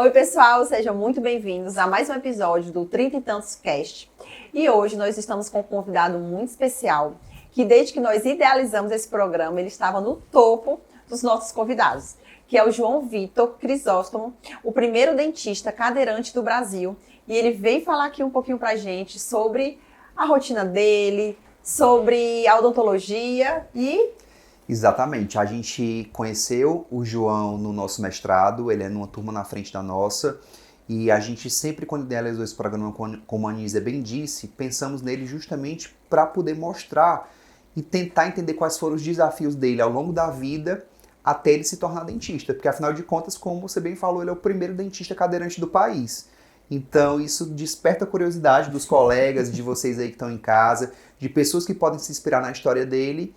Oi, pessoal, sejam muito bem-vindos a mais um episódio do 30 e Tantos Cast. E hoje nós estamos com um convidado muito especial, que desde que nós idealizamos esse programa, ele estava no topo dos nossos convidados, que é o João Vitor Crisóstomo, o primeiro dentista cadeirante do Brasil. E ele veio falar aqui um pouquinho pra gente sobre a rotina dele, sobre a odontologia e... Exatamente, a gente conheceu o João no nosso mestrado, ele é numa turma na frente da nossa, e a gente sempre, quando idealizou esse programa, como a Anísia bem disse, pensamos nele justamente para poder mostrar e tentar entender quais foram os desafios dele ao longo da vida até ele se tornar dentista, porque afinal de contas, como você bem falou, ele é o primeiro dentista cadeirante do país. Então isso desperta a curiosidade dos colegas, de vocês aí que estão em casa, de pessoas que podem se inspirar na história dele.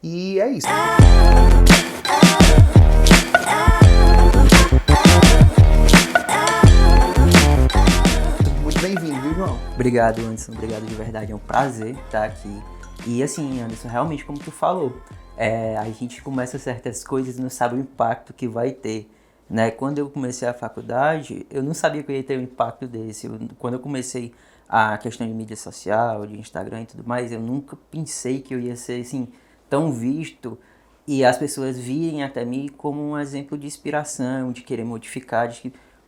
E é isso. Muito bem-vindo, viu, João? Obrigado, Anderson. Obrigado de verdade. É um prazer estar aqui. E assim, Anderson, realmente, como tu falou, a gente começa certas coisas e não sabe o impacto que vai ter. Né? Quando eu comecei a faculdade, eu não sabia que eu ia ter um impacto desse. Quando eu comecei a questão de mídia social, de Instagram e tudo mais, eu nunca pensei que eu ia ser assim... tão visto e as pessoas virem até mim como um exemplo de inspiração, de querer modificar,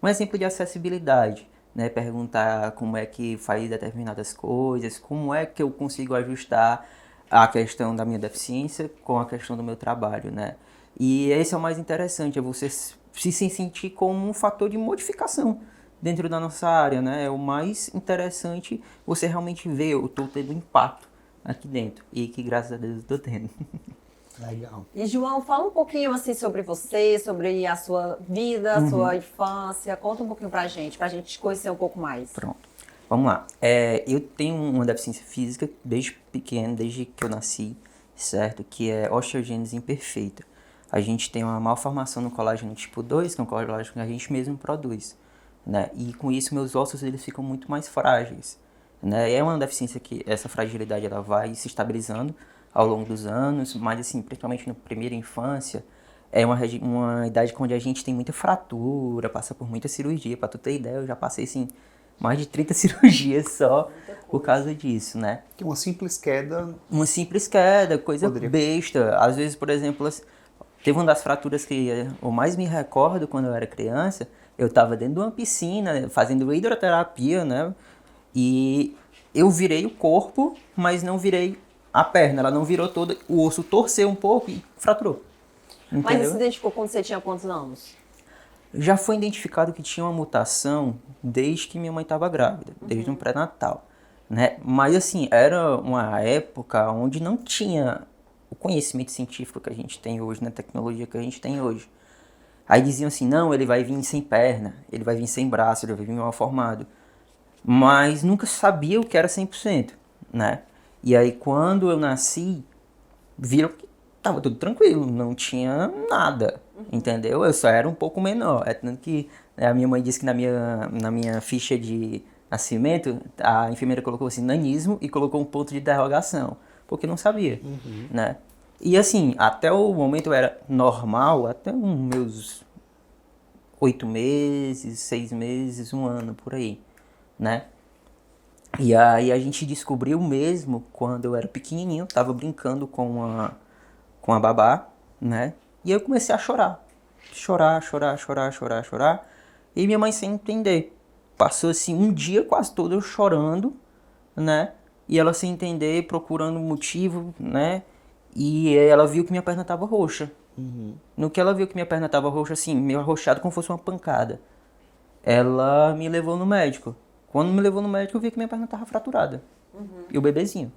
um exemplo de acessibilidade, né? Perguntar como é que faz determinadas coisas, como é que eu consigo ajustar a questão da minha deficiência com a questão do meu trabalho, né? E esse é o mais interessante, é você se sentir como um fator de modificação dentro da nossa área, né? É o mais interessante você realmente ver, eu estou tendo impacto aqui dentro, e que graças a Deus eu tô tendo. Legal. E João, fala um pouquinho assim sobre você, sobre a sua vida, a sua infância, conta um pouquinho pra gente te conhecer um pouco mais. Pronto, vamos lá. Eu tenho uma deficiência física desde pequeno, desde que eu nasci, certo? Que é osteogênese imperfeita. A gente tem uma malformação no colágeno tipo 2, que é um colágeno que a gente mesmo produz, né? E com isso meus ossos eles ficam muito mais frágeis. Né? É uma deficiência que essa fragilidade ela vai se estabilizando ao longo dos anos, mas assim, principalmente na primeira infância, é uma idade onde a gente tem muita fratura, passa por muita cirurgia. Para tu ter ideia, eu já passei assim, mais de 30 cirurgias só por causa disso, né? Uma simples queda... Uma simples queda, coisa poderia... besta. Às vezes, por exemplo, teve uma das fraturas que eu mais me recordo quando eu era criança, eu estava dentro de uma piscina, fazendo hidroterapia, né? E eu virei o corpo, mas não virei a perna. Ela não virou toda, o osso torceu um pouco e fraturou. Entendeu? Mas você identificou quando você tinha quantos anos? Já foi identificado que tinha uma mutação desde que minha mãe estava grávida, desde um pré-natal. Né? Mas assim, era uma época onde não tinha o conhecimento científico que a gente tem hoje, né? A tecnologia que a gente tem hoje. Aí diziam assim, não, ele vai vir sem perna, ele vai vir sem braço, ele vai vir mal formado. Mas nunca sabia o que era 100%, né? E aí quando eu nasci, viram que tava tudo tranquilo, não tinha nada, entendeu? Eu só era um pouco menor. É tanto que a minha mãe disse que na minha ficha de nascimento, a enfermeira colocou assim, nanismo, e colocou um ponto de interrogação, porque não sabia, né? E assim, até o momento eu era normal, até os meus 8 meses, 6 meses, 1 ano, por aí. Né? E aí a gente descobriu mesmo quando eu era pequenininho, tava brincando com a babá, né? E eu comecei a chorar. Chorar. E minha mãe sem entender. Passou assim um dia quase todo eu chorando, né? E ela sem entender, procurando motivo, né? E ela viu que minha perna tava roxa. No que ela viu que minha perna tava roxa, assim, meio arroxada como se fosse uma pancada, ela me levou no médico. Quando me levou no médico, eu vi que minha perna estava fraturada. E o bebezinho,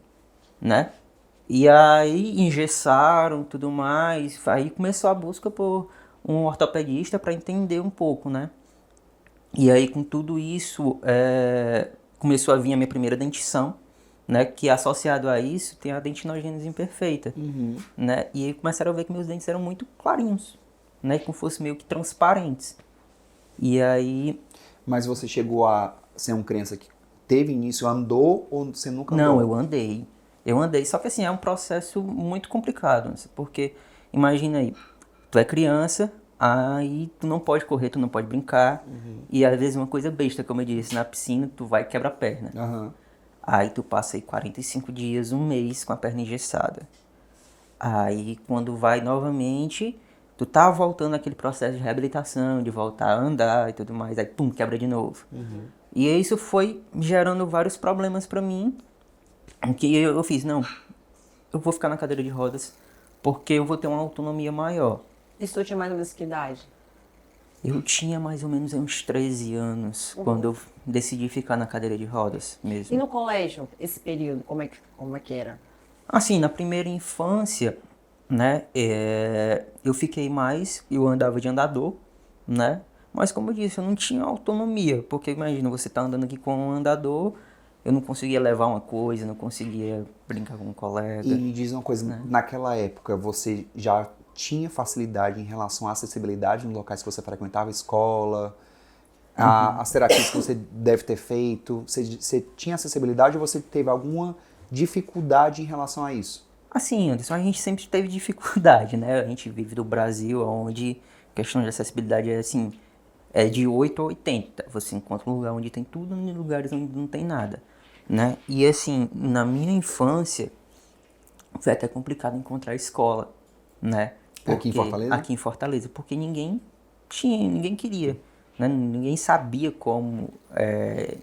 né? E aí engessaram tudo mais. Aí começou a busca por um ortopedista para entender um pouco, né? E aí com tudo isso, começou a vir a minha primeira dentição, né? Que associado a isso tem a dentinogênese imperfeita, né? E aí começaram a ver que meus dentes eram muito clarinhos, né? Como fossem meio que transparentes. E aí... Mas você chegou a ser uma criança que teve início, andou ou você nunca andou? Não, eu andei. Só que assim, é um processo muito complicado, porque imagina aí, tu é criança, aí tu não pode correr, tu não pode brincar, E às vezes uma coisa besta, como eu disse, na piscina tu vai e quebra a perna. Aham. Aí tu passa aí 45 dias, um mês com a perna engessada. Aí quando vai novamente, tu tá voltando aquele processo de reabilitação, de voltar a andar e tudo mais, aí pum, quebra de novo. E isso foi gerando vários problemas pra mim, que eu fiz, não, eu vou ficar na cadeira de rodas porque eu vou ter uma autonomia maior. Isso tu tinha mais ou menos que idade? Eu tinha mais ou menos uns 13 anos quando eu decidi ficar na cadeira de rodas mesmo. E no colégio, esse período, como é que era? Assim, na primeira infância, né, eu fiquei mais, eu andava de andador, né, mas como eu disse, eu não tinha autonomia, porque imagina, você tá andando aqui com um andador, eu não conseguia levar uma coisa, não conseguia brincar com um colega. E me diz uma coisa, naquela época você já tinha facilidade em relação à acessibilidade nos locais que você frequentava, escola, as terapias que você deve ter feito, você tinha acessibilidade ou você teve alguma dificuldade em relação a isso? Assim, Anderson, a gente sempre teve dificuldade, né? A gente vive no Brasil, onde a questão de acessibilidade é assim, é de 8 a 80. Você encontra um lugar onde tem tudo e lugares onde não tem nada, né? E assim, na minha infância, foi até complicado encontrar escola, né? Aqui em Fortaleza? Aqui em Fortaleza, porque ninguém queria, né? Ninguém sabia como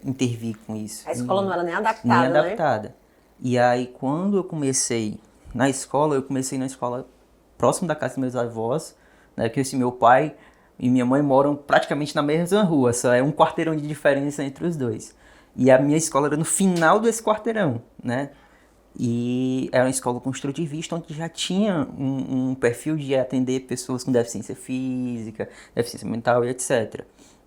intervir com isso. A escola não era nem Nem adaptada, né? adaptada. E aí, quando eu comecei na escola, próximo da casa dos meus avós, né? Que esse meu pai e minha mãe moram praticamente na mesma rua, só é um quarteirão de diferença entre os dois. E a minha escola era no final desse quarteirão, né? E era uma escola construtivista onde já tinha um perfil de atender pessoas com deficiência física, deficiência mental e etc,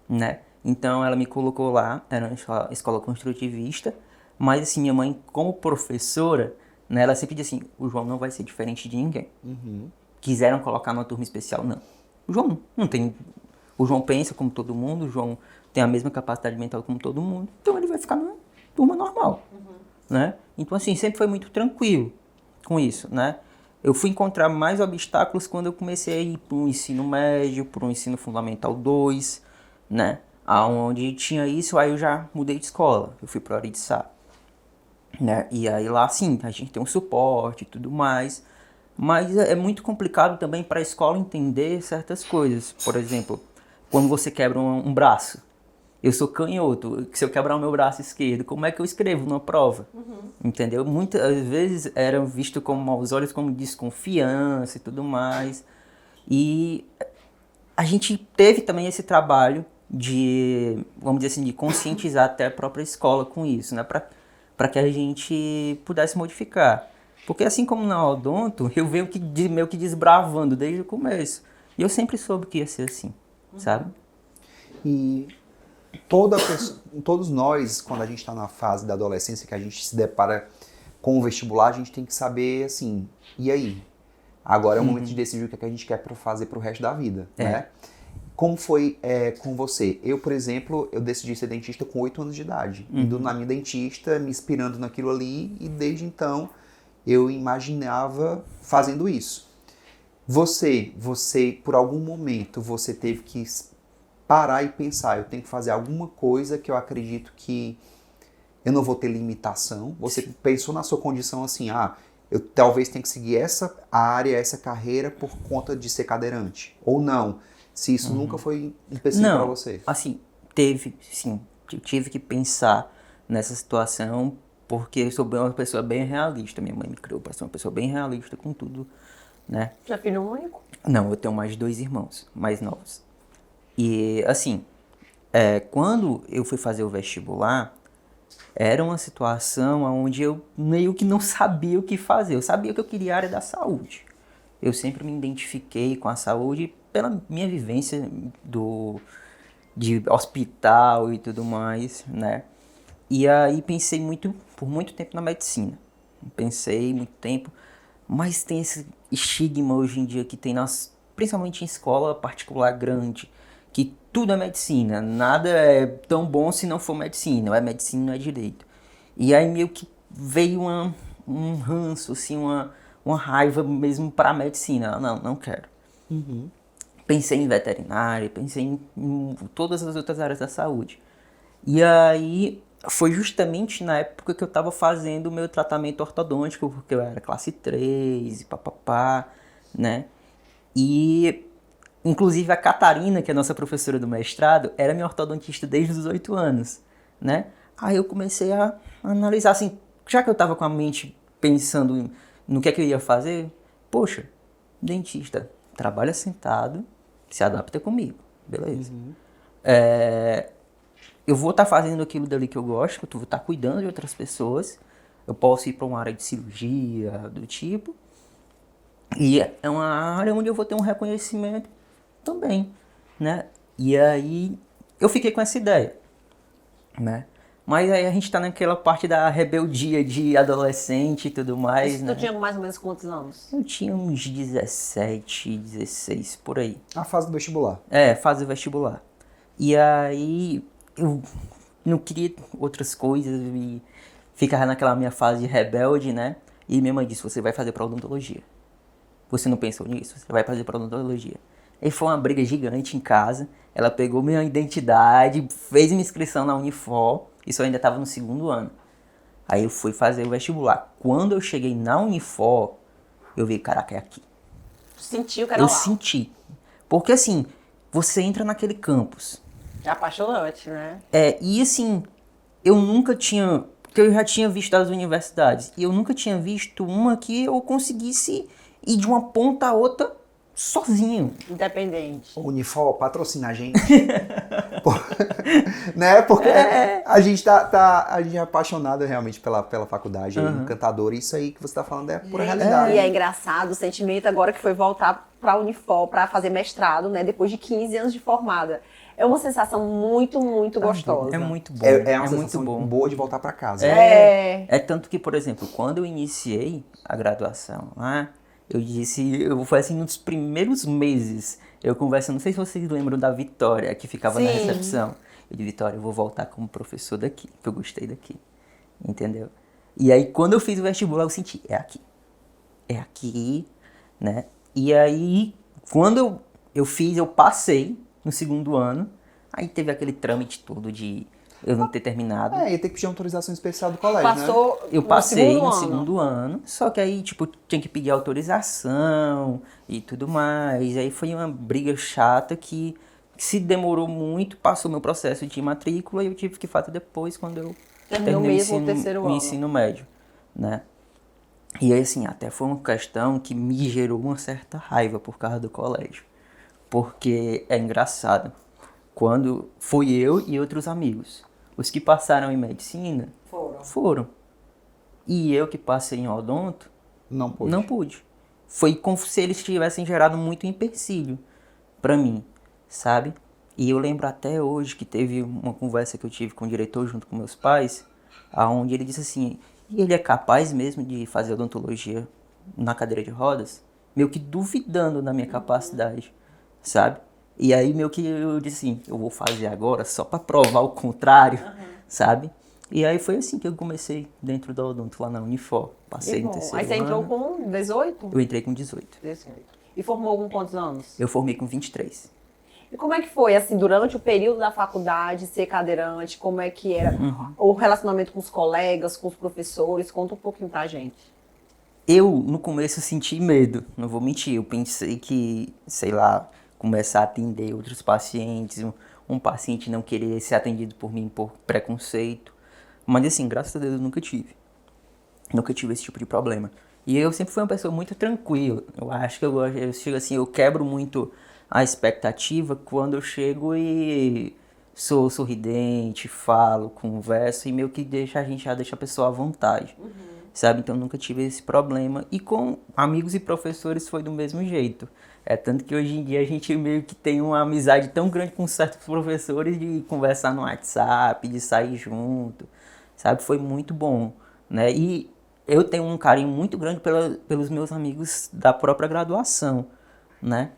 né? Então ela me colocou lá, era uma escola construtivista, mas assim, minha mãe como professora, né, ela sempre dizia assim, o João não vai ser diferente de ninguém. Quiseram colocar numa turma especial, não. O João não tem... O João pensa como todo mundo, o João tem a mesma capacidade mental como todo mundo, então ele vai ficar numa turma normal. Né? Então, assim, sempre foi muito tranquilo com isso, né? Eu fui encontrar mais obstáculos quando eu comecei a ir para o ensino médio, para o ensino fundamental 2, né? Onde tinha isso, aí eu já mudei de escola, eu fui para o Ariçá, né? E aí lá, sim, a gente tem um suporte e tudo mais, mas é muito complicado também para a escola entender certas coisas. Por exemplo, quando você quebra um braço, eu sou canhoto, se eu quebrar o meu braço esquerdo, como é que eu escrevo numa prova? Entendeu? Muitas vezes era visto como aos olhos como desconfiança e tudo mais. E a gente teve também esse trabalho de, vamos dizer assim, de conscientizar até a própria escola com isso, né? Para que a gente pudesse modificar. Porque assim como na odonto, eu venho meio que desbravando desde o começo. E eu sempre soube que ia ser assim, sabe? E todos nós, quando a gente está na fase da adolescência, que a gente se depara com o vestibular, a gente tem que saber, assim, e aí? Agora é o momento de decidir o que a gente quer fazer pro resto da vida, né? Como foi com você? Eu, por exemplo, eu decidi ser dentista com 8 anos de idade. Indo na minha dentista, me inspirando naquilo ali, e desde então eu imaginava fazendo isso. Você, por algum momento, você teve que parar e pensar, eu tenho que fazer alguma coisa que eu acredito que eu não vou ter limitação. Você pensou na sua condição assim, eu talvez tenha que seguir essa área, essa carreira por conta de ser cadeirante. Ou não, se isso nunca foi um empecilho para você. Assim, sim, eu tive que pensar nessa situação porque eu sou uma pessoa bem realista. Minha mãe me criou para ser uma pessoa bem realista com tudo, né? Já é filho único? Não, eu tenho mais 2 irmãos, mais novos. E, assim, quando eu fui fazer o vestibular, era uma situação onde eu meio que não sabia o que fazer. Eu sabia que eu queria a área da saúde. Eu sempre me identifiquei com a saúde pela minha vivência de hospital e tudo mais, né? E aí pensei por muito tempo na medicina. Pensei muito tempo, mas tem esse estigma hoje em dia que tem principalmente em escola particular grande, que tudo é medicina, nada é tão bom se não for medicina, ou é medicina, não é direito. E aí meio que veio um ranço, assim, uma raiva mesmo pra medicina. Não quero. pensei em veterinária, pensei em todas as outras áreas da saúde. E aí foi justamente na época que eu estava fazendo o meu tratamento ortodôntico, porque eu era classe 3 e papapá, né? E inclusive a Catarina, que é a nossa professora do mestrado, era minha ortodontista desde os 8 anos, né? Aí eu comecei a analisar, assim, já que eu estava com a mente pensando no que é que eu ia fazer, poxa, dentista, trabalha sentado, se adapta comigo, beleza. Eu vou estar fazendo aquilo dali que eu gosto, eu vou estar cuidando de outras pessoas, eu posso ir para uma área de cirurgia, do tipo, e é uma área onde eu vou ter um reconhecimento também, né? E aí eu fiquei com essa ideia, né? Mas aí a gente tá naquela parte da rebeldia de adolescente e tudo mais, Isso né? tu tinha mais ou menos quantos anos? Eu tinha uns 17, 16, por aí. A fase do vestibular. Fazer vestibular. E aí eu não queria outras coisas e ficava naquela minha fase rebelde, né? E minha mãe disse, você vai fazer pra odontologia. Você não pensou nisso? Você vai fazer pra odontologia. Aí foi uma briga gigante em casa. Ela pegou minha identidade, fez minha inscrição na Unifor. Isso eu ainda estava no 2º ano. Aí eu fui fazer o vestibular. Quando eu cheguei na Unifor, eu vi, caraca, é aqui. Tu sentiu que era Eu lá? senti. Porque assim, você entra naquele campus. É apaixonante, né? E assim, eu nunca tinha... Porque eu já tinha visto as universidades. E eu nunca tinha visto uma que eu conseguisse ir de uma ponta a outra sozinho. Independente. O Unifor patrocina a gente. Né? Porque a gente a gente é apaixonado realmente pela faculdade, é encantador. Isso aí que você tá falando é pura realidade. E é engraçado o sentimento agora que foi voltar para a Unifor para fazer mestrado, né? Depois de 15 anos de formada. É uma sensação muito, muito gostosa. É muito bom. É uma muito sensação bom. boa de voltar para casa. É tanto que, por exemplo, quando eu iniciei a graduação lá, eu foi assim, nos primeiros meses, eu converso, não sei se vocês lembram da Vitória, que ficava na recepção. Eu disse, Vitória, eu vou voltar como professor daqui, que eu gostei daqui, entendeu? E aí, quando eu fiz o vestibular, eu senti, é aqui, né? E aí, quando eu fiz, eu passei no 2º ano, aí teve aquele trâmite todo de eu não ter terminado. E tem que pedir autorização especial do colégio, né? Passou Eu passei no segundo 2º ano, só que aí, tipo, tinha que pedir autorização e tudo mais. Aí foi uma briga chata que se demorou muito, passou meu processo de matrícula e eu tive que fazer depois, quando eu Terminou terminei mesmo o terceiro ano. ensino médio, né? E aí, assim, até foi uma questão que me gerou uma certa raiva por causa do colégio. Porque é engraçado. Quando foi eu e outros amigos. Os que passaram em medicina foram. E eu que passei em odonto, Não pôde. não pude. Foi como se eles tivessem gerado muito empecilho pra mim, sabe? E eu lembro até hoje que teve uma conversa que eu tive com o diretor junto com meus pais, aonde ele disse assim, ele é capaz mesmo de fazer odontologia na cadeira de rodas? Meio que duvidando da minha capacidade, sabe? E aí meio que eu disse assim, eu vou fazer agora só pra provar o contrário, sabe? E aí foi assim que eu comecei dentro da odonto lá na Unifor. Passei no terceiro ano. Aí você entrou com 18? Eu entrei com 18. 18. E formou com quantos anos? Eu formei com 23. E como é que foi, assim, durante o período da faculdade, ser cadeirante, como é que era o relacionamento com os colegas, com os professores? Conta um pouquinho pra gente. Eu, no começo, senti medo, não vou mentir. Eu pensei que, sei lá, começar a atender outros pacientes, um paciente não querer ser atendido por mim por preconceito. Mas assim, graças a Deus eu nunca tive. Nunca tive esse tipo de problema. E eu sempre fui uma pessoa muito tranquila. Eu acho que eu chego assim, eu quebro muito a expectativa quando eu chego e sou sorridente, falo, converso e meio que deixa a pessoa à vontade. Sabe? Então nunca tive esse problema. E com amigos e professores foi do mesmo jeito. Tanto que hoje em dia a gente meio que tem uma amizade tão grande com certos professores de conversar no WhatsApp, de sair junto, sabe? Foi muito bom, né? E eu tenho um carinho muito grande pelos meus amigos da própria graduação, né?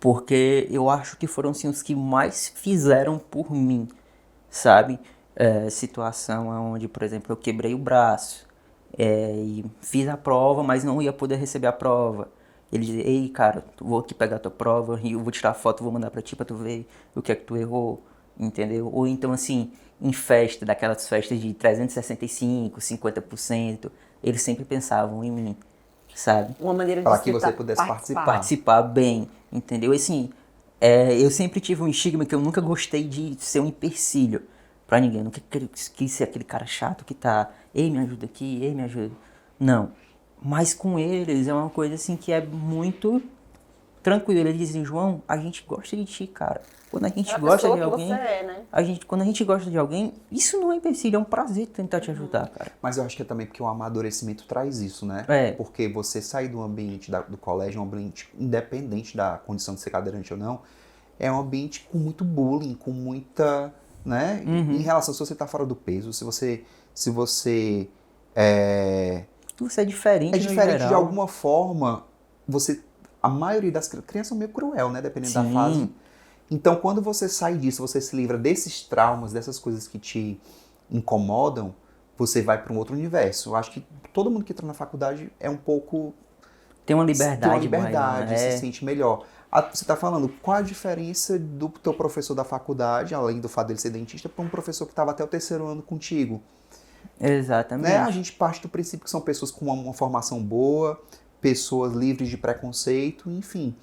Porque eu acho que foram, assim, os que mais fizeram por mim, sabe? Situação onde, por exemplo, eu quebrei o braço e fiz a prova, mas não ia poder receber a prova. Ele dizia, ei, cara, vou aqui pegar tua prova e eu vou tirar foto, vou mandar pra ti pra tu ver o que é que tu errou, entendeu? Ou então, assim, em festa, daquelas festas de 365, 50%, eles sempre pensavam em mim, sabe? Uma maneira de Para que tentar você pudesse participar. Participar bem, entendeu? Assim, eu sempre tive um estigma que eu nunca gostei de ser um empecilho pra ninguém. Eu nunca quis ser aquele cara chato que tá, ei, me ajuda aqui, ei, me ajuda. Não. Mas com eles é uma coisa assim que é muito tranquilo. Eles dizem, João, a gente gosta de ti, cara. Quando a gente É a gosta pessoa de que alguém, você é, né? quando a gente gosta de alguém, isso não é empecilho, é um prazer tentar te ajudar, cara. Mas eu acho que é também porque o amadurecimento traz isso, né? É. Porque você sair do ambiente do colégio, um ambiente independente da condição de ser cadeirante ou não, é um ambiente com muito bullying, com muita, né? Em relação se você tá fora do peso, se você Você é diferente é no diferente de geral. alguma forma, a maioria das crianças são meio cruel, né? Dependendo da Sim. fase. Então, quando você sai disso, você se livra desses traumas, dessas coisas que te incomodam, você vai para um outro universo. Eu acho que todo mundo que entra na faculdade é um pouco... Tem uma tem uma liberdade liberdade, maior, se sente melhor. Você está falando, qual a diferença do teu professor da faculdade, além do fato dele ser dentista, para um professor que estava até o terceiro ano contigo? Exatamente. Né? A gente parte do princípio que são pessoas com uma formação boa, pessoas livres de preconceito, enfim.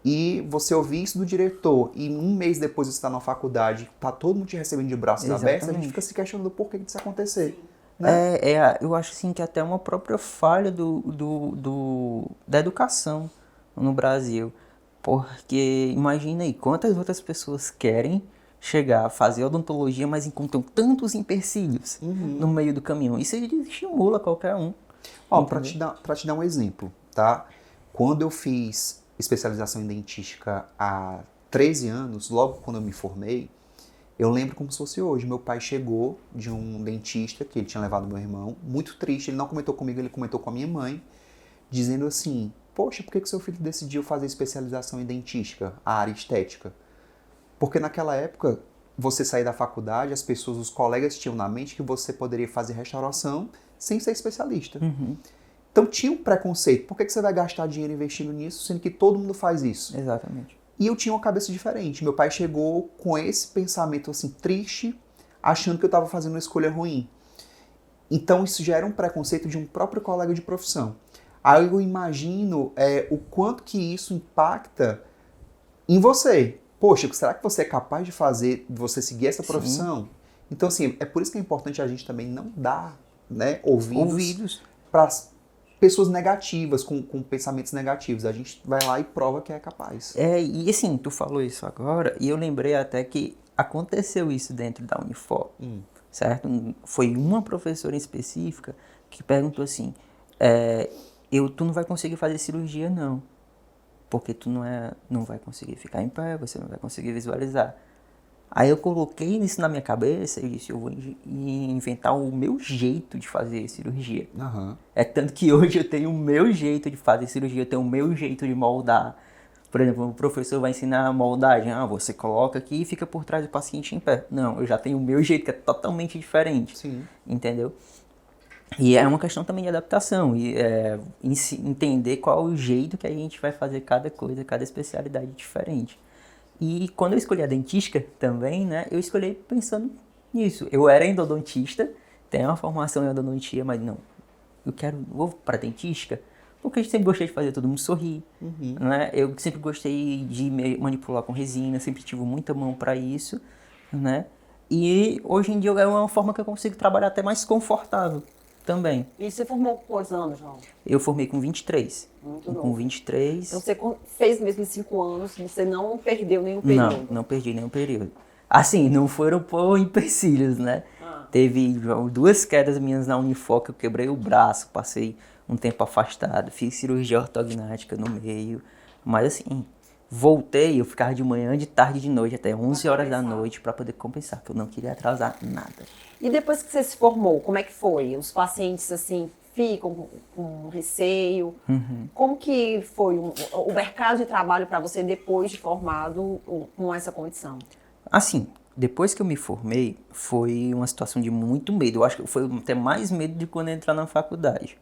E você ouvir isso do diretor e um mês depois você está na faculdade, tá todo mundo te recebendo de braços abertos, a gente fica se questionando por que isso acontecer. Né? Eu acho assim que até uma própria falha da educação no Brasil. Porque imagina aí, quantas outras pessoas querem chegar a fazer odontologia, mas encontram tantos empecilhos no meio do caminho. Isso estimula qualquer um. Ó, para te dar um exemplo, tá? Quando eu fiz especialização em dentística há 13 anos, logo quando eu me formei, eu lembro como se fosse hoje. Meu pai chegou de um dentista que ele tinha levado meu irmão, muito triste. Ele não comentou comigo, ele comentou com a minha mãe, dizendo assim: poxa, por que seu filho decidiu fazer especialização em dentística, a área estética? Porque naquela época, você sair da faculdade, as pessoas, os colegas tinham na mente que você poderia fazer restauração sem ser especialista. Então tinha um preconceito. Por que você vai gastar dinheiro investindo nisso, sendo que todo mundo faz isso? Exatamente. E eu tinha uma cabeça diferente. Meu pai chegou com esse pensamento assim triste, achando que eu estava fazendo uma escolha ruim. Então isso já era um preconceito de um próprio colega de profissão. Aí eu imagino o quanto que isso impacta em você. Poxa, será que você é capaz de você seguir essa profissão? Sim. Então assim, é por isso que é importante a gente também não dar, né, ouvidos para pessoas negativas, com pensamentos negativos. A gente vai lá e prova que é capaz. E assim, tu falou isso agora, e eu lembrei até que aconteceu isso dentro da Unifor, certo? Foi uma professora específica que perguntou assim, tu não vai conseguir fazer cirurgia não, porque tu não vai conseguir ficar em pé, você não vai conseguir visualizar. Aí eu coloquei isso na minha cabeça e disse, eu vou inventar o meu jeito de fazer cirurgia. É tanto que hoje eu tenho o meu jeito de fazer cirurgia, eu tenho o meu jeito de moldar. Por exemplo, o professor vai ensinar a moldagem. Você coloca aqui e fica por trás do paciente em pé. Não, eu já tenho o meu jeito, que é totalmente diferente. Sim. Entendeu? E é uma questão também de adaptação. E entender qual o jeito que a gente vai fazer cada coisa, cada especialidade diferente. E quando eu escolhi a dentística também, né, eu escolhi pensando nisso. Eu era endodontista, tenho uma formação em odontia, mas não, vou para dentística, porque eu sempre gostei de fazer todo mundo sorrir, né? Eu sempre gostei de manipular com resina, sempre tive muita mão para isso, né? E hoje em dia é uma forma que eu consigo trabalhar até mais confortável também. E você formou com quantos anos, João? Eu formei com 23. Muito com novo. 23. Então você fez mesmo em 5 anos, você não perdeu nenhum período? Não perdi nenhum período. Assim, não foram por empecilhos, né? Teve 2 quedas minhas na Unifor, que eu quebrei o braço, passei um tempo afastado, fiz cirurgia ortognática no meio. Mas assim, voltei, eu ficava de manhã, de tarde, de noite, até 11 horas da noite para poder compensar, que eu não queria atrasar nada. E depois que você se formou, como é que foi? Os pacientes, assim, ficam com receio? Como que foi o mercado de trabalho para você depois de formado com essa condição? Assim, depois que eu me formei, foi uma situação de muito medo. Eu acho que foi até mais medo de quando eu entrar na faculdade.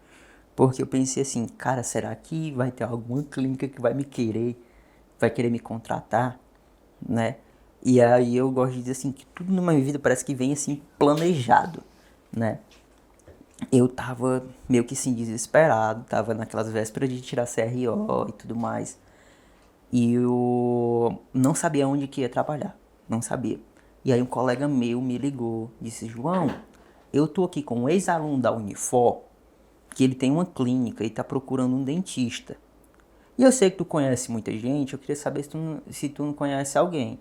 Porque eu pensei assim, cara, será que vai ter alguma clínica que vai querer me contratar, né? E aí eu gosto de dizer assim, que tudo na minha vida parece que vem assim planejado, né? Eu tava meio que assim desesperado, tava naquelas vésperas de tirar CRO e tudo mais. E eu não sabia onde que ia trabalhar, não sabia. E aí um colega meu me ligou, disse, João, eu tô aqui com um ex-aluno da Unifor, que ele tem uma clínica e tá procurando um dentista. E eu sei que tu conhece muita gente, eu queria saber se tu não conhece alguém.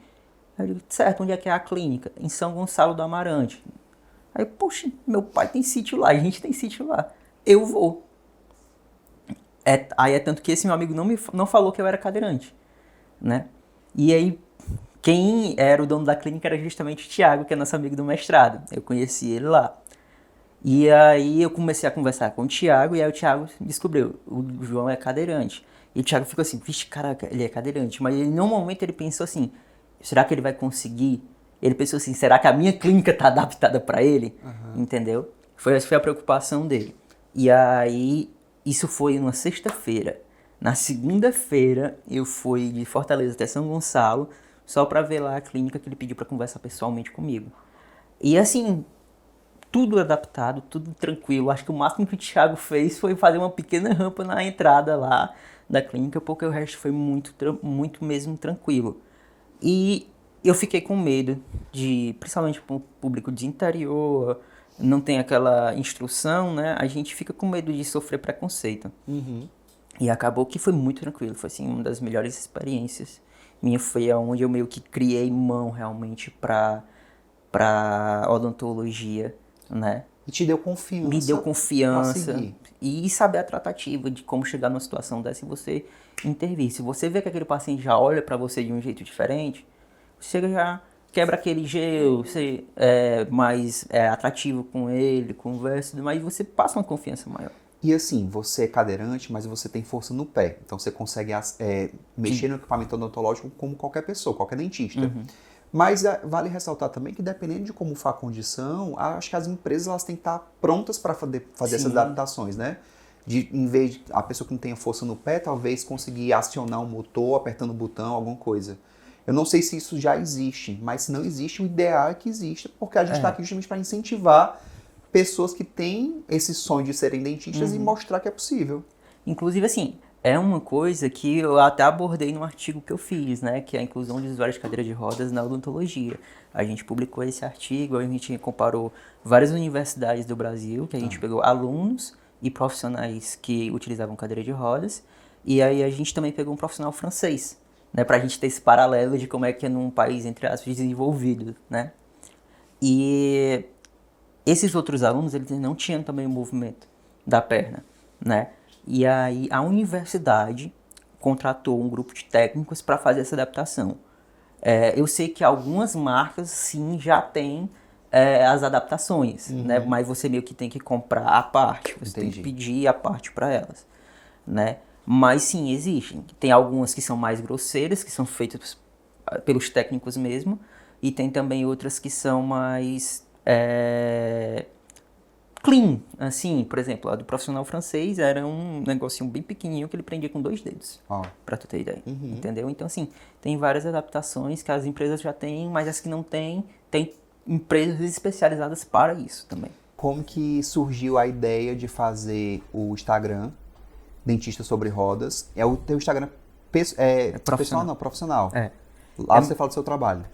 Aí eu digo, certo, onde é que é a clínica? Em São Gonçalo do Amarante. Aí, poxa, meu pai tem sítio lá, a gente tem sítio lá. Eu vou. Aí é tanto que esse meu amigo não falou que eu era cadeirante, né? E aí, quem era o dono da clínica era justamente o Thiago, que é nosso amigo do mestrado. Eu conheci ele lá. E aí eu comecei a conversar com o Thiago, e aí o Thiago descobriu, o João é cadeirante. E o Thiago ficou assim, vixe, caraca, ele é cadeirante. Mas ele, no momento ele pensou assim, será que ele vai conseguir? Ele pensou assim, será que a minha clínica tá adaptada para ele? Entendeu? Essa foi a preocupação dele. E aí, isso foi numa sexta-feira. Na segunda-feira, eu fui de Fortaleza até São Gonçalo, só para ver lá a clínica que ele pediu para conversar pessoalmente comigo. E assim, tudo adaptado, tudo tranquilo. Acho que o máximo que o Thiago fez foi fazer uma pequena rampa na entrada lá da clínica, porque o resto foi muito mesmo tranquilo. E eu fiquei com medo de, principalmente para o público de interior, não tem aquela instrução, né? A gente fica com medo de sofrer preconceito. E acabou que foi muito tranquilo, foi assim, uma das melhores experiências minha, foi onde eu meio que criei mão realmente para odontologia, né? E te deu confiança. Me deu pra confiança seguir. e saber a tratativa de como chegar numa situação dessa e você intervir. Se você vê que aquele paciente já olha para você de um jeito diferente, você já quebra aquele gelo, você é mais atrativo com ele, conversa, mas você passa uma confiança maior. E assim, você é cadeirante, mas você tem força no pé. Então você consegue mexer no equipamento odontológico como qualquer pessoa, qualquer dentista. Mas vale ressaltar também que dependendo de como for a condição, acho que as empresas elas têm que estar prontas para fazer essas adaptações, né? Em vez de a pessoa que não tenha força no pé, talvez conseguir acionar um motor, apertando o botão, alguma coisa. Eu não sei se isso já existe, mas se não existe, o ideal é que exista, porque a gente está aqui justamente para incentivar pessoas que têm esse sonho de serem dentistas e mostrar que é possível. Inclusive, assim, é uma coisa que eu até abordei num artigo que eu fiz, né? Que é a inclusão de usuários de cadeira de rodas na odontologia. A gente publicou esse artigo, a gente comparou várias universidades do Brasil, que a gente pegou alunos e profissionais que utilizavam cadeira de rodas, e aí a gente também pegou um profissional francês, né? Pra gente ter esse paralelo de como é que é num país, entre aspas, desenvolvido, né? E esses outros alunos, eles não tinham também o movimento da perna, né? E aí a universidade contratou um grupo de técnicos para fazer essa adaptação. Eu sei que algumas marcas, sim, já têm as adaptações, né? Mas você meio que tem que comprar a parte, você tem que pedir a parte para elas, né? Mas sim, existem. Tem algumas que são mais grosseiras, que são feitas pelos técnicos mesmo, e tem também outras que são mais clean, assim, por exemplo, a do profissional francês era um negocinho bem pequenininho que ele prendia com 2 dedos, pra tu ter ideia, entendeu? Então, assim, tem várias adaptações que as empresas já têm, mas as que não têm, tem empresas especializadas para isso também. Como que surgiu a ideia de fazer o Instagram Dentista Sobre Rodas? É o teu Instagram pessoal, não, profissional. Lá você fala do seu trabalho.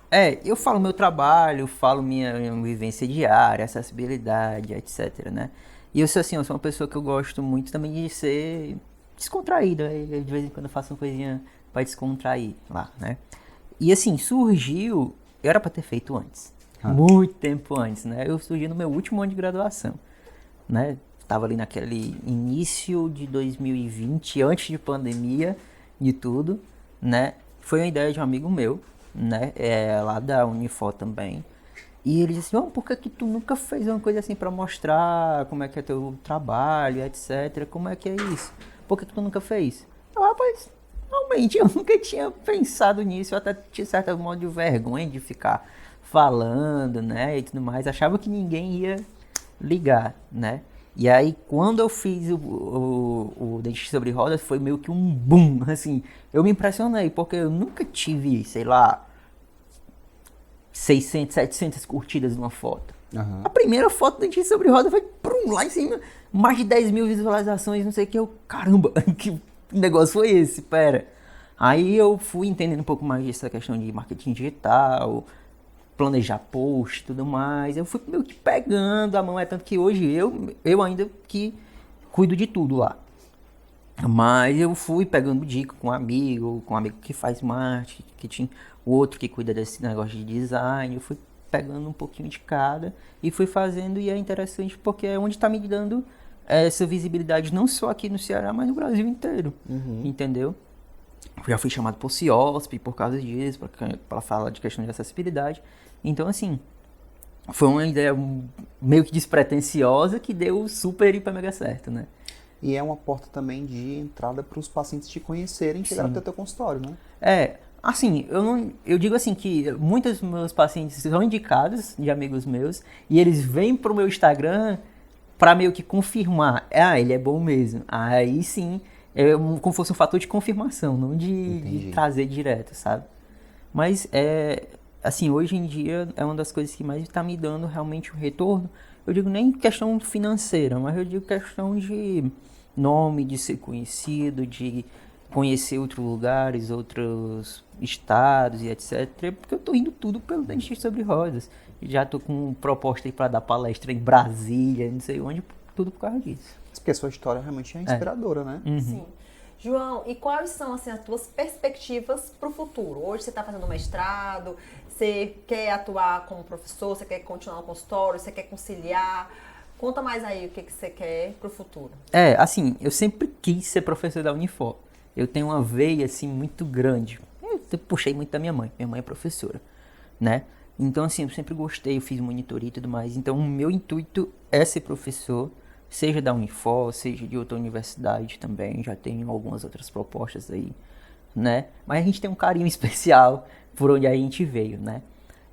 Eu falo meu trabalho, falo minha vivência diária, acessibilidade, etc, né? E eu sou assim, eu sou uma pessoa que eu gosto muito também de ser descontraído, né? De vez em quando eu faço uma coisinha pra descontrair lá, né? E assim, surgiu, eu era pra ter feito antes, muito tempo antes, né? Eu surgi no meu último ano de graduação, né? Tava ali naquele início de 2020, antes de pandemia, de tudo, né? Foi uma ideia de um amigo meu, né? Lá da Unifor também. E ele disse, por que tu nunca fez uma coisa assim pra mostrar como é que é teu trabalho, etc. Como é que é isso? Por que tu nunca fez? Eu, rapaz, realmente eu nunca tinha pensado nisso. Eu até tinha certo modo de vergonha de ficar falando, né? E tudo mais. Achava que ninguém ia ligar, né? E aí, quando eu fiz o Dente sobre Rodas, foi meio que um boom, assim. Eu me impressionei, porque eu nunca tive, sei lá, 600, 700 curtidas numa foto. Aham. A primeira foto do Dente sobre Rodas foi lá em cima, mais de 10 mil visualizações, não sei o que. Eu, caramba, que negócio foi esse? Pera. Aí eu fui entendendo um pouco mais dessa questão de marketing digital, planejar post e tudo mais. Eu fui meio que pegando a mão, é tanto que hoje eu ainda que cuido de tudo lá. Mas eu fui pegando dica com um amigo que faz marketing, o outro que cuida desse negócio de design. Eu fui pegando um pouquinho de cada e fui fazendo, e é interessante porque é onde está me dando essa visibilidade, não só aqui no Ceará, mas no Brasil inteiro, entendeu? Já fui chamado por CIOSP por causa disso, para falar de questão de acessibilidade. Então, assim, foi uma ideia meio que despretensiosa que deu super, hiper, mega certo, né? E é uma porta também de entrada para os pacientes te conhecerem e chegar até o teu consultório, né? Assim, eu digo assim que muitos dos meus pacientes são indicados de amigos meus e eles vêm pro meu Instagram para meio que confirmar, ele é bom mesmo. Aí sim, como fosse um fator de confirmação, não de trazer direto, sabe? Mas assim, hoje em dia é uma das coisas que mais está me dando realmente o retorno. Eu digo nem questão financeira, mas eu digo questão de nome, de ser conhecido, de conhecer outros lugares, outros estados e etc. Porque eu tô indo tudo pelo Dente sobre Rodas. Já tô com proposta aí para dar palestra em Brasília, não sei onde, tudo por causa disso. Porque a sua história realmente é inspiradora, né? Sim. João, e quais são assim, as tuas perspectivas para o futuro? Hoje você está fazendo mestrado, você quer atuar como professor, você quer continuar no consultório, você quer conciliar? Conta mais aí o que você quer para o futuro. Assim, eu sempre quis ser professor da Unifor. Eu tenho uma veia, assim, muito grande. Eu puxei muito da minha mãe. Minha mãe é professora, né? Então, assim, eu sempre gostei, eu fiz monitoria e tudo mais. Então, o meu intuito é ser professor, seja da Unifor, seja de outra universidade também. Já tenho algumas outras propostas aí, né? Mas a gente tem um carinho especial por onde a gente veio, né?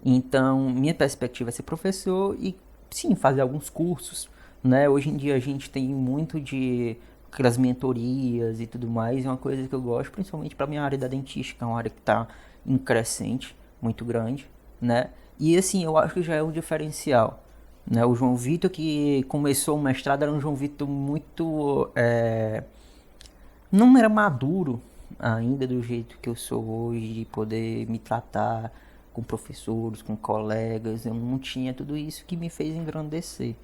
Então, minha perspectiva é ser professor e, sim, fazer alguns cursos, né? Hoje em dia a gente tem muito de aquelas mentorias e tudo mais, é uma coisa que eu gosto, principalmente para minha área da dentística, é uma área que está em crescente, muito grande, né? E assim, eu acho que já é um diferencial, né? O João Vitor que começou o mestrado era um João Vitor muito... não era maduro ainda do jeito que eu sou hoje, de poder me tratar com professores, com colegas, eu não tinha tudo isso que me fez engrandecer,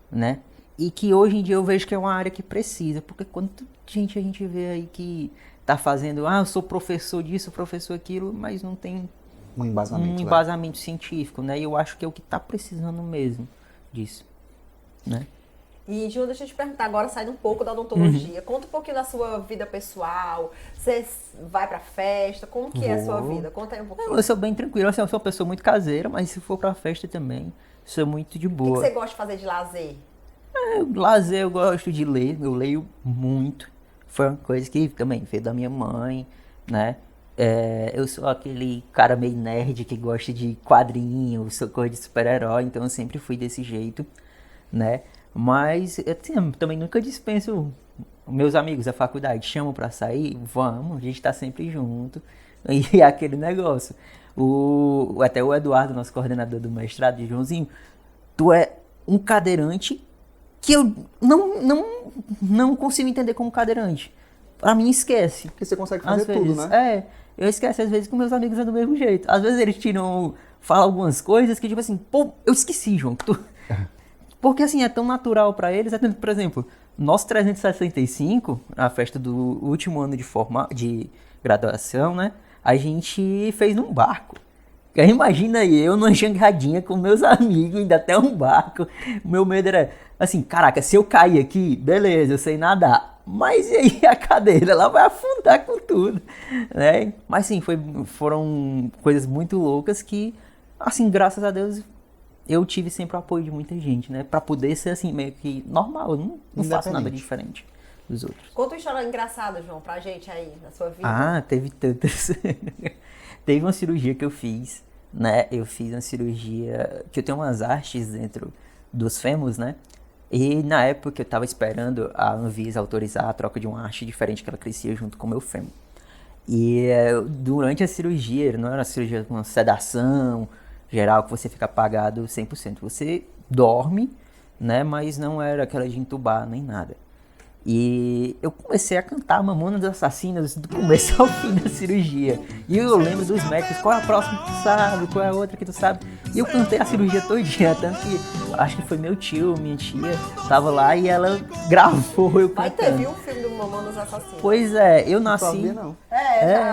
né? E que hoje em dia eu vejo que é uma área que precisa, porque quanta gente a gente vê aí que tá fazendo, eu sou professor disso, professor aquilo, mas não tem Um embasamento, um embasamento científico, né? E eu acho que é o que tá precisando mesmo disso, né? E, Ju, deixa eu te perguntar, agora saindo um pouco da odontologia, conta um pouquinho da sua vida pessoal, você vai pra festa, como que é a sua vida? Conta aí um pouquinho. Eu sou bem tranquilo, assim, eu sou uma pessoa muito caseira, mas se for pra festa também, sou muito de O que boa. você gosta de fazer de lazer? Lazer, eu gosto de ler, eu leio muito. Foi uma coisa que também veio da minha mãe, né? Eu sou aquele cara meio nerd que gosta de quadrinhos, sou coisa de super-herói, então eu sempre fui desse jeito, né? Mas assim, também nunca dispenso meus amigos da faculdade, chamam pra sair, vamos, a gente tá sempre junto. E é aquele negócio. Até o Eduardo, nosso coordenador do mestrado, de Joãozinho, tu é um cadeirante que eu não consigo entender como cadeirante. Pra mim, esquece. Porque você consegue fazer Às tudo, vezes, né? eu esqueço às vezes que meus amigos são do mesmo jeito. Às vezes eles falam algumas coisas que tipo assim, pô, eu esqueci, João. Porque assim, é tão natural pra eles. Por exemplo, nosso 365, a festa do último ano de graduação, né? A gente fez num barco. Imagina eu numa jangradinha com meus amigos, ainda até um barco. O meu medo era assim, caraca, se eu cair aqui, beleza, eu sei nadar. Mas e aí a cadeira, ela vai afundar com tudo, né? Mas sim, foram coisas muito loucas que, assim, graças a Deus, eu tive sempre o apoio de muita gente, né? Pra poder ser assim, meio que normal, eu não faço nada diferente dos outros. Conta uma história engraçada, João, pra gente aí, na sua vida. Teve tantas. Teve uma cirurgia que eu fiz, né? Eu fiz uma cirurgia que eu tenho umas hastes dentro dos fêmurs, né? E na época eu estava esperando a Anvisa autorizar a troca de uma haste diferente que ela crescia junto com o meu fêmur. E durante a cirurgia, não era uma cirurgia com sedação geral que você fica apagado 100%. Você dorme, né, mas não era aquela de entubar nem nada. E eu comecei a cantar Mamonas Assassinas do começo ao fim da cirurgia. E eu lembro dos médicos, qual é a próxima que tu sabe, qual é a outra que tu sabe. E eu cantei a cirurgia todinha, tanto que acho que foi meu tio, minha tia, tava lá e ela gravou eu Vai cantando. ter, viu, o filme do Mamonas Assassinas? Pois é, eu Não nasci... sabia, não.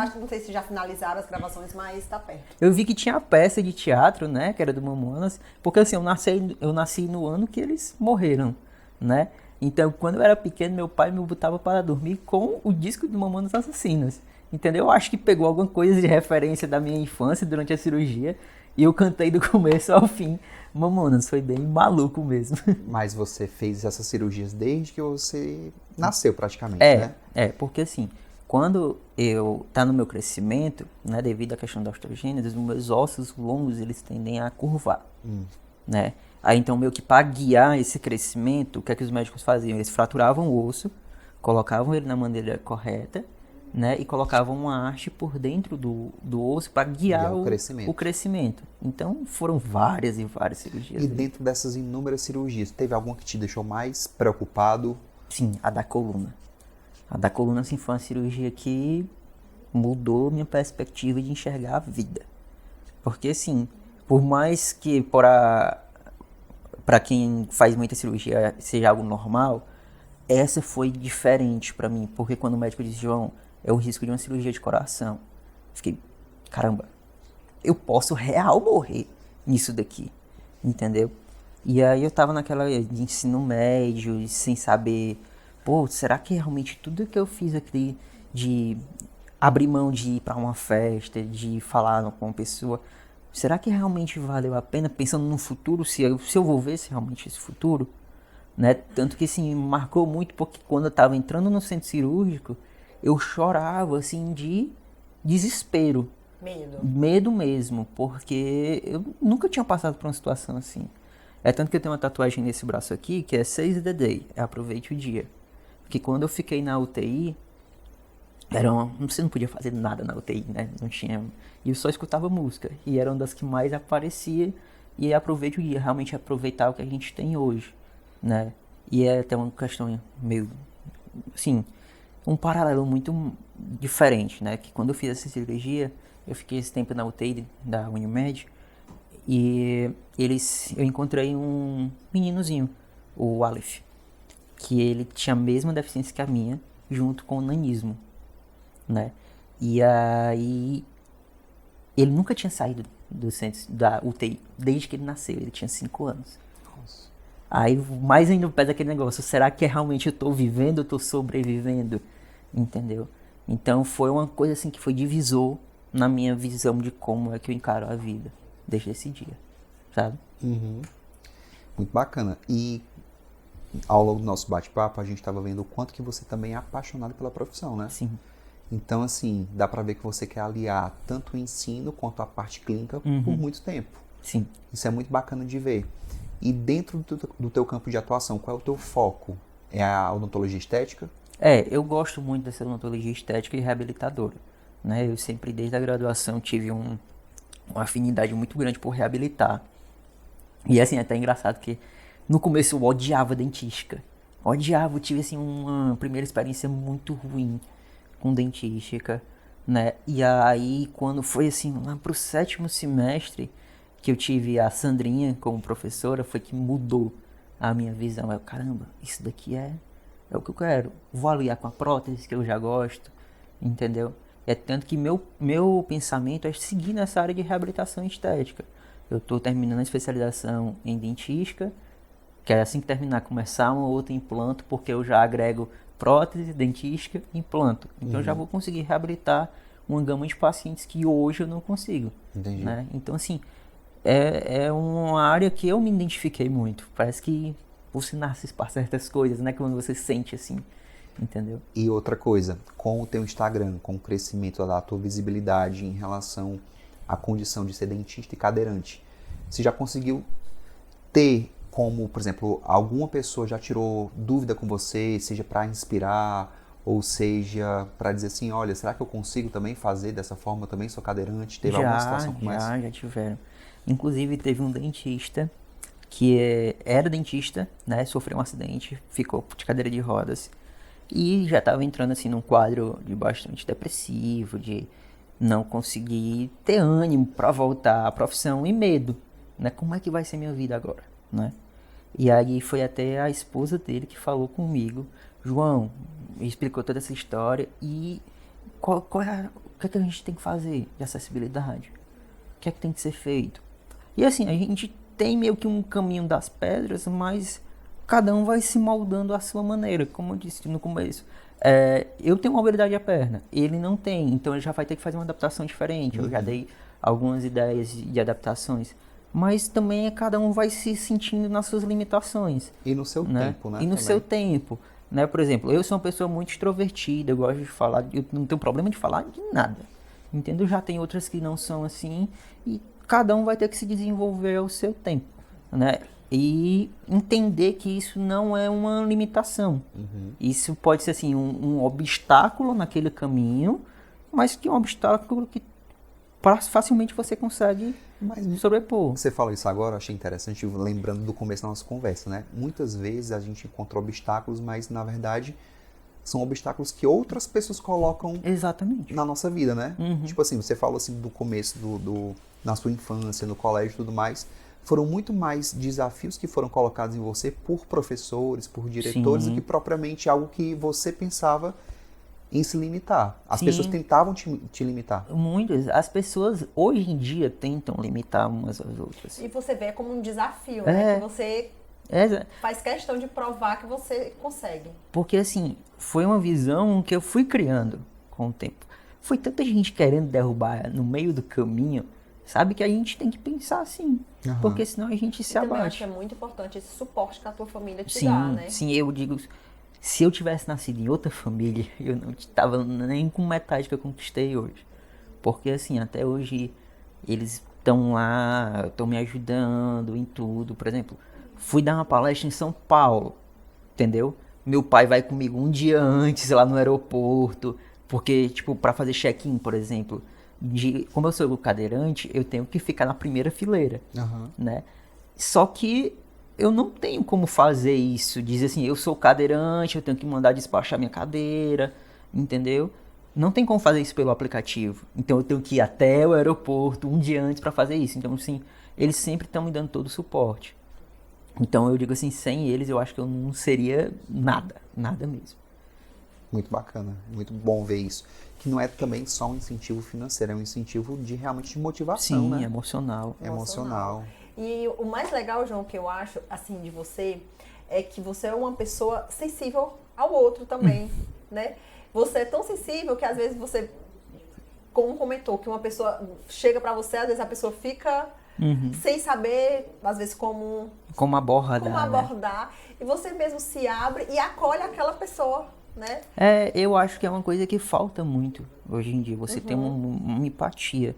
Acho que não sei se já finalizaram as gravações, mas tá perto. Eu vi que tinha a peça de teatro, né, que era do Mamonas, porque assim, eu nasci no ano que eles morreram, né? Então, quando eu era pequeno, meu pai me botava para dormir com o disco do Mamonas Assassinas, entendeu? Eu acho que pegou alguma coisa de referência da minha infância durante a cirurgia e eu cantei do começo ao fim Mamonas, foi bem maluco mesmo. Mas você fez essas cirurgias desde que você nasceu, praticamente, né? Porque assim, quando eu tá no meu crescimento, né, devido à questão da osteogênese, os meus ossos longos, eles tendem a curvar, né? Aí então, meio que para guiar esse crescimento, o que é que os médicos faziam? Eles fraturavam o osso, colocavam ele na maneira correta, né? E colocavam uma haste por dentro do osso para guiar o crescimento. Então, foram várias e várias cirurgias. E dentro dessas inúmeras cirurgias, teve alguma que te deixou mais preocupado? Sim, a da coluna. A da coluna, assim, foi uma cirurgia que mudou minha perspectiva de enxergar a vida. Porque, assim, por mais que para quem faz muita cirurgia seja algo normal, essa foi diferente para mim, porque quando o médico disse, João, é o risco de uma cirurgia de coração, fiquei, caramba, eu posso real morrer nisso daqui, entendeu? E aí eu tava naquela de ensino médio, sem saber, pô, será que realmente tudo que eu fiz aqui de abrir mão de ir para uma festa, de falar com uma pessoa, será que realmente valeu a pena, pensando no futuro, se eu vou ver se realmente esse futuro, né? Tanto que, assim, me marcou muito, porque quando eu estava entrando no centro cirúrgico, eu chorava, assim, de desespero. Medo mesmo, porque eu nunca tinha passado por uma situação assim. É tanto que eu tenho uma tatuagem nesse braço aqui, que é Seize the Day, aproveite o dia. Porque quando eu fiquei na UTI, você não podia fazer nada na UTI, né? Não tinha. E eu só escutava música. E era uma das que mais aparecia. E aproveite o dia, realmente aproveitar o que a gente tem hoje, né? E é até uma questão meio, assim, um paralelo muito diferente, né? Que quando eu fiz essa cirurgia, eu fiquei esse tempo na UTI da Unimed. E eu encontrei um meninozinho, o Aleph, que ele tinha a mesma deficiência que a minha, junto com o nanismo, né? E aí ele nunca tinha saído do centro da UTI desde que ele nasceu, ele tinha 5 anos. Nossa. Aí mais ainda pesa aquele negócio, será que realmente eu tô vivendo, eu tô sobrevivendo, entendeu? Então foi uma coisa assim que foi divisor na minha visão de como é que eu encaro a vida desde esse dia, sabe? Uhum. Muito bacana. E ao longo do nosso bate-papo, a gente estava vendo o quanto que você também é apaixonado pela profissão, né? Sim. Então, assim, dá pra ver que você quer aliar tanto o ensino quanto a parte clínica por muito tempo. Sim. Isso é muito bacana de ver. E dentro do teu campo de atuação, qual é o teu foco? É a odontologia estética? Eu gosto muito dessa odontologia estética e reabilitadora, né? Eu sempre, desde a graduação, tive uma afinidade muito grande por reabilitar. E assim, é até engraçado que no começo eu odiava dentística. Odiava, eu tive assim uma primeira experiência muito ruim com dentística, né? E aí, quando foi assim, lá pro 7º semestre, que eu tive a Sandrinha como professora, foi que mudou a minha visão. Eu, caramba, isso daqui é o que eu quero. Vou aliar com a prótese, que eu já gosto, entendeu? É tanto que meu pensamento é seguir nessa área de reabilitação estética. Eu tô terminando a especialização em dentística, que é assim que terminar, começar um outro implanto, porque eu já agrego prótese, dentística e implanto. Então eu já vou conseguir reabilitar uma gama de pacientes que hoje eu não consigo. Entendi. Né? Então, assim, é uma área que eu me identifiquei muito. Parece que você nasce para certas coisas, né? Quando você sente assim, entendeu? E outra coisa, com o teu Instagram, com o crescimento da tua visibilidade em relação à condição de ser dentista e cadeirante, você já conseguiu ter como, por exemplo, alguma pessoa já tirou dúvida com você, seja para inspirar, ou seja para dizer assim, olha, será que eu consigo também fazer dessa forma? Eu também sou cadeirante. Teve alguma situação como essa? Já tiveram. Inclusive teve um dentista que era dentista, né? Sofreu um acidente, ficou de cadeira de rodas e já estava entrando assim num quadro de bastante depressivo, de não conseguir ter ânimo para voltar à profissão e medo, né? Como é que vai ser minha vida agora, né? E aí foi até a esposa dele que falou comigo, João, me explicou toda essa história e o que é que a gente tem que fazer de acessibilidade? O que é que tem que ser feito? E assim, a gente tem meio que um caminho das pedras, mas cada um vai se moldando à sua maneira, como eu disse no começo. Eu tenho mobilidade à perna, ele não tem, então ele já vai ter que fazer uma adaptação diferente. Eu já dei algumas ideias de adaptações, mas também cada um vai se sentindo nas suas limitações. E no seu né? tempo, né? E no também. seu tempo. Né? Por exemplo, eu sou uma pessoa muito extrovertida, eu gosto de falar, eu não tenho problema de falar de nada. Entendeu? Já tem outras que não são assim, e cada um vai ter que se desenvolver ao seu tempo, né? E entender que isso não é uma limitação. Isso pode ser assim um obstáculo naquele caminho, mas que é um obstáculo que facilmente você consegue sobrepor. Você fala isso agora, eu achei interessante, lembrando do começo da nossa conversa, né? Muitas vezes a gente encontra obstáculos, mas na verdade são obstáculos que outras pessoas colocam Exatamente. na nossa vida, né? Tipo assim, você falou assim do começo na sua infância, no colégio e tudo mais, foram muito mais desafios que foram colocados em você por professores, por diretores, do que propriamente algo que você pensava em se limitar. As pessoas tentavam te limitar. Muitas. As pessoas hoje em dia tentam limitar umas às outras. E você vê como um desafio, né? Que você faz questão de provar que você consegue. Porque assim, foi uma visão que eu fui criando com o tempo. Foi tanta gente querendo derrubar no meio do caminho, sabe, que a gente tem que pensar assim. Porque senão a gente se também acho abate. que é muito importante esse suporte que a tua família te dá, né? Sim, eu digo, se eu tivesse nascido em outra família, eu não estava nem com metade que eu conquistei hoje. Porque assim, até hoje eles estão lá, estão me ajudando em tudo. Por exemplo, fui dar uma palestra em São Paulo, entendeu? Meu pai vai comigo um dia antes lá no aeroporto, porque, tipo, para fazer check-in, por exemplo, como eu sou cadeirante, eu tenho que ficar na primeira fileira, né? Só que eu não tenho como fazer isso, dizer assim, eu sou cadeirante, eu tenho que mandar despachar minha cadeira, entendeu? Não tem como fazer isso pelo aplicativo. Então eu tenho que ir até o aeroporto um dia antes para fazer isso. Então, assim, eles sempre estão me dando todo o suporte. Então eu digo assim, sem eles eu acho que eu não seria nada, nada mesmo. Muito bacana, muito bom ver isso. Que não é também só um incentivo financeiro, é um incentivo de realmente de motivação, Sim, né? emocional. Emocional. E o mais legal, João, que eu acho, assim, de você, é que você é uma pessoa sensível ao outro também, né? Você é tão sensível que às vezes você, como comentou, que uma pessoa chega pra você, às vezes a pessoa fica sem saber, às vezes, como abordar. E você mesmo se abre e acolhe aquela pessoa, né? Eu acho que é uma coisa que falta muito hoje em dia, você tem uma empatia,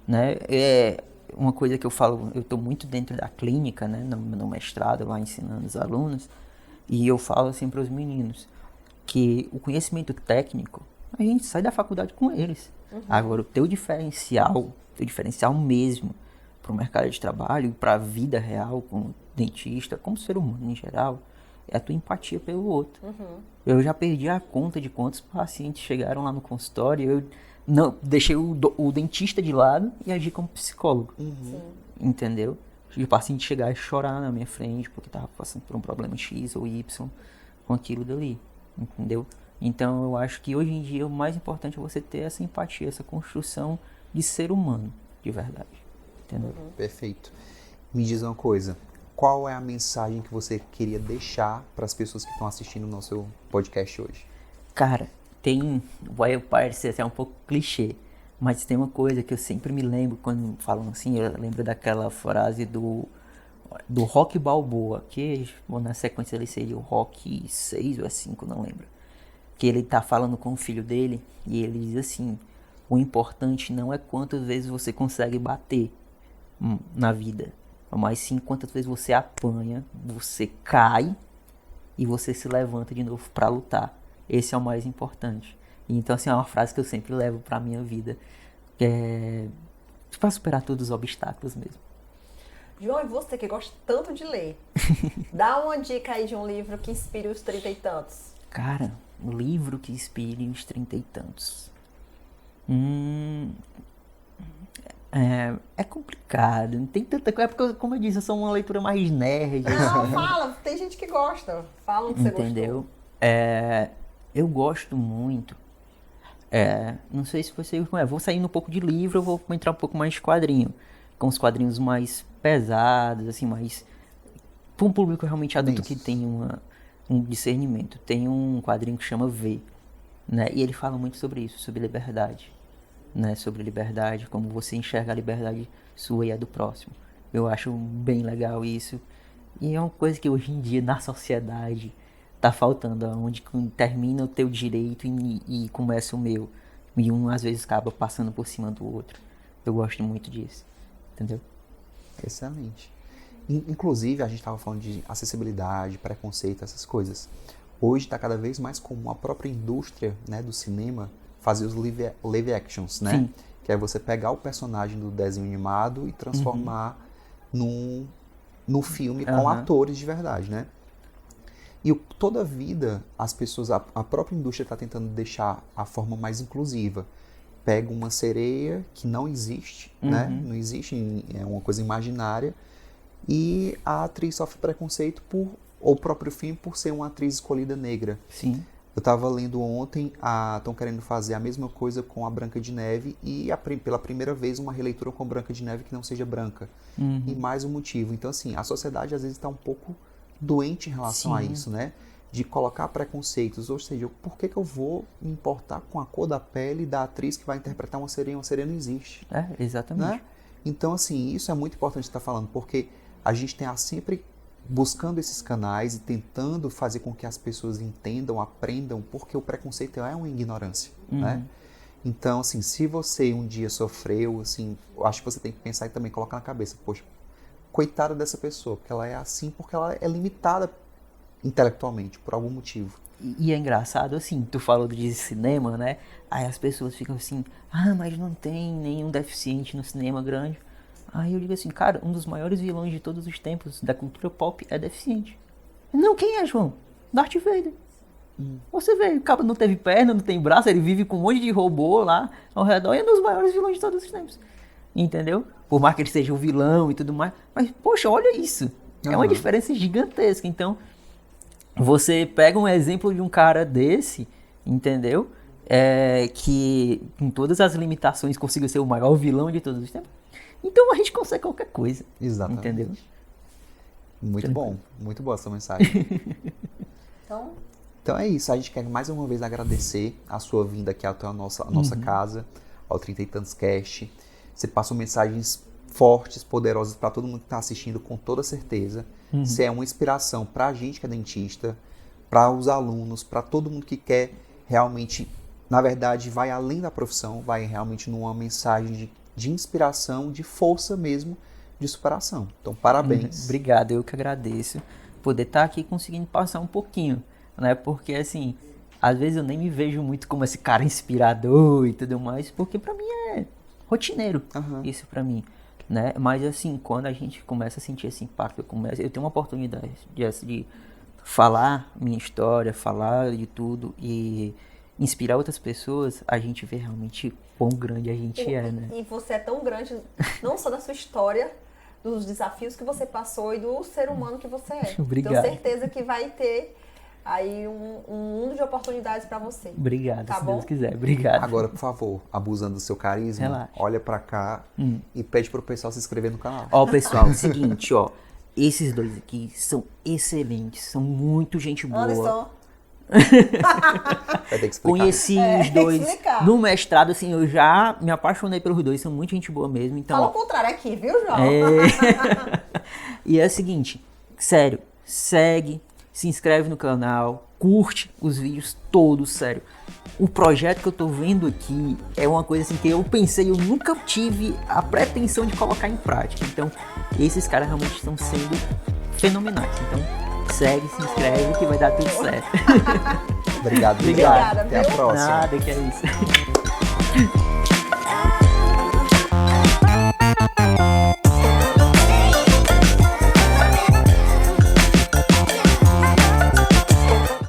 né? É uma coisa que eu falo, eu estou muito dentro da clínica, né? No mestrado, lá ensinando os alunos, e eu falo assim para os meninos, que o conhecimento técnico, a gente sai da faculdade com eles. Agora, o teu diferencial mesmo, para o mercado de trabalho, para a vida real, como dentista, como ser humano em geral, é a tua empatia pelo outro. Eu já perdi a conta de quantos pacientes chegaram lá no consultório, eu não deixei o dentista de lado e agi como psicólogo. Entendeu? E o paciente chegar e chorar na minha frente porque estava passando por um problema X ou Y com aquilo dali. Entendeu? Então eu acho que hoje em dia o mais importante é você ter essa empatia, essa construção de ser humano, de verdade. Entendeu? Perfeito. Me diz uma coisa, qual é a mensagem que você queria deixar para as pessoas que estão assistindo o nosso podcast hoje? Cara, vai parecer até um pouco clichê, mas tem uma coisa que eu sempre me lembro quando falam assim, eu lembro daquela frase do Rock Balboa, que na sequência ele seria o Rock 6 ou 5, não lembro. Que ele tá falando com o filho dele e ele diz assim, o importante não é quantas vezes você consegue bater na vida, mas sim quantas vezes você apanha, você cai e você se levanta de novo para lutar. Esse é o mais importante. Então, assim, é uma frase que eu sempre levo para minha vida, que é para superar todos os obstáculos mesmo. João, e você que gosta tanto de ler, dá uma dica aí de um livro que inspire os 30 e tantos. Cara, um livro que inspire os 30 e tantos. É complicado, não tem tanta coisa, porque, como eu disse, eu sou uma leitura mais nerd. Não, assim, fala, tem gente que gosta. Fala o que você entendeu? gostou. Eu gosto muito. Não sei se você... vou sair um pouco de livro, eu vou entrar um pouco mais de quadrinho. Com os quadrinhos mais pesados, assim, mais... para um público realmente adulto que tem um discernimento. Tem um quadrinho que chama V, né? E ele fala muito sobre isso, sobre liberdade. Né? Sobre liberdade, como você enxerga a liberdade sua e a do próximo. Eu acho bem legal isso. E é uma coisa que hoje em dia, na sociedade, tá faltando. Onde termina o teu direito e começa o meu. E um, às vezes, acaba passando por cima do outro. Eu gosto muito disso. Entendeu? Excelente. Inclusive, a gente estava falando de acessibilidade, preconceito, essas coisas. Hoje está cada vez mais comum a própria indústria, né, do cinema fazer os live actions, né? Sim. Que é você pegar o personagem do desenho animado e transformar num filme com atores de verdade, né? E toda a vida, as pessoas, a própria indústria está tentando deixar a forma mais inclusiva. Pega uma sereia que não existe, né? Não existe, é uma coisa imaginária, e a atriz sofre preconceito ou o próprio filme por ser uma atriz escolhida negra. Sim. Eu estava lendo ontem, estão querendo fazer a mesma coisa com a Branca de Neve e pela primeira vez uma releitura com a Branca de Neve que não seja branca. E mais um motivo. Então, assim, a sociedade às vezes está um pouco doente em relação a isso, né? De colocar preconceitos, ou seja, por que eu vou me importar com a cor da pele da atriz que vai interpretar uma sereia? Uma sereia não existe. Exatamente. Né? Então, assim, isso é muito importante estar falando, porque a gente tem sempre buscando esses canais e tentando fazer com que as pessoas entendam, aprendam, porque o preconceito é uma ignorância, né? Então, assim, se você um dia sofreu, assim, eu acho que você tem que pensar e também colocar na cabeça, poxa, coitada dessa pessoa, porque ela é assim, porque ela é limitada intelectualmente, por algum motivo. E é engraçado, assim, tu falou de cinema, né? Aí as pessoas ficam assim, mas não tem nenhum deficiente no cinema grande. Aí eu digo assim, cara, um dos maiores vilões de todos os tempos da cultura pop é deficiente. Não, quem é, João? Darth Vader. Você vê, o cara não teve perna, não tem braço, ele vive com um monte de robô lá ao redor e é um dos maiores vilões de todos os tempos. Entendeu? Por mais que ele seja um vilão e tudo mais. Mas, poxa, olha isso. É uma diferença gigantesca. Então, você pega um exemplo de um cara desse, entendeu? Que com todas as limitações conseguiu ser o maior vilão de todos os tempos. Então a gente consegue qualquer coisa. Exatamente. Entendeu? Muito bom. Muito boa essa mensagem. Então é isso. A gente quer mais uma vez agradecer a sua vinda aqui até a nossa casa, ao 30 e Tantos Cast. Você passou mensagens fortes, poderosas para todo mundo que está assistindo, com toda certeza. Você é uma inspiração para a gente que é dentista, para os alunos, para todo mundo que quer realmente, na verdade, vai além da profissão, vai realmente numa mensagem de inspiração, de força mesmo, de superação. Então, parabéns. Obrigado, eu que agradeço poder estar aqui conseguindo passar um pouquinho, né? Porque, assim, às vezes eu nem me vejo muito como esse cara inspirador e tudo mais, porque pra mim é rotineiro, isso pra mim, né? Mas, assim, quando a gente começa a sentir esse impacto, eu tenho uma oportunidade de falar minha história, falar de tudo e inspirar outras pessoas, a gente vê realmente quão grande a gente é, né? E você é tão grande, não só da sua história, dos desafios que você passou e do ser humano que você é. Obrigado. Tenho certeza que vai ter aí um mundo de oportunidades para você. Obrigado, tá se bom? Deus quiser. Obrigado. Agora, por favor, abusando do seu carisma, Relaxa. olha pra cá e pede pro pessoal se inscrever no canal. Ó, pessoal, é o seguinte, ó. Esses dois aqui são excelentes, são muito gente boa. Anderson, Vai ter que explicar. Conheci os tem que dois explicar. no mestrado, assim, eu já me apaixonei pelos dois, são muito gente boa mesmo. Então, fala ó, o contrário aqui, viu, João? E é o seguinte, sério, segue, se inscreve no canal, curte os vídeos todos, sério. o projeto que eu tô vendo aqui é uma coisa assim que eu pensei, eu nunca tive a pretensão de colocar em prática. Então, esses caras realmente estão sendo fenomenais. Então, segue, se inscreve que vai dar tudo certo. Obrigado, Obrigada, Até a viu? próxima. Nada, que é isso.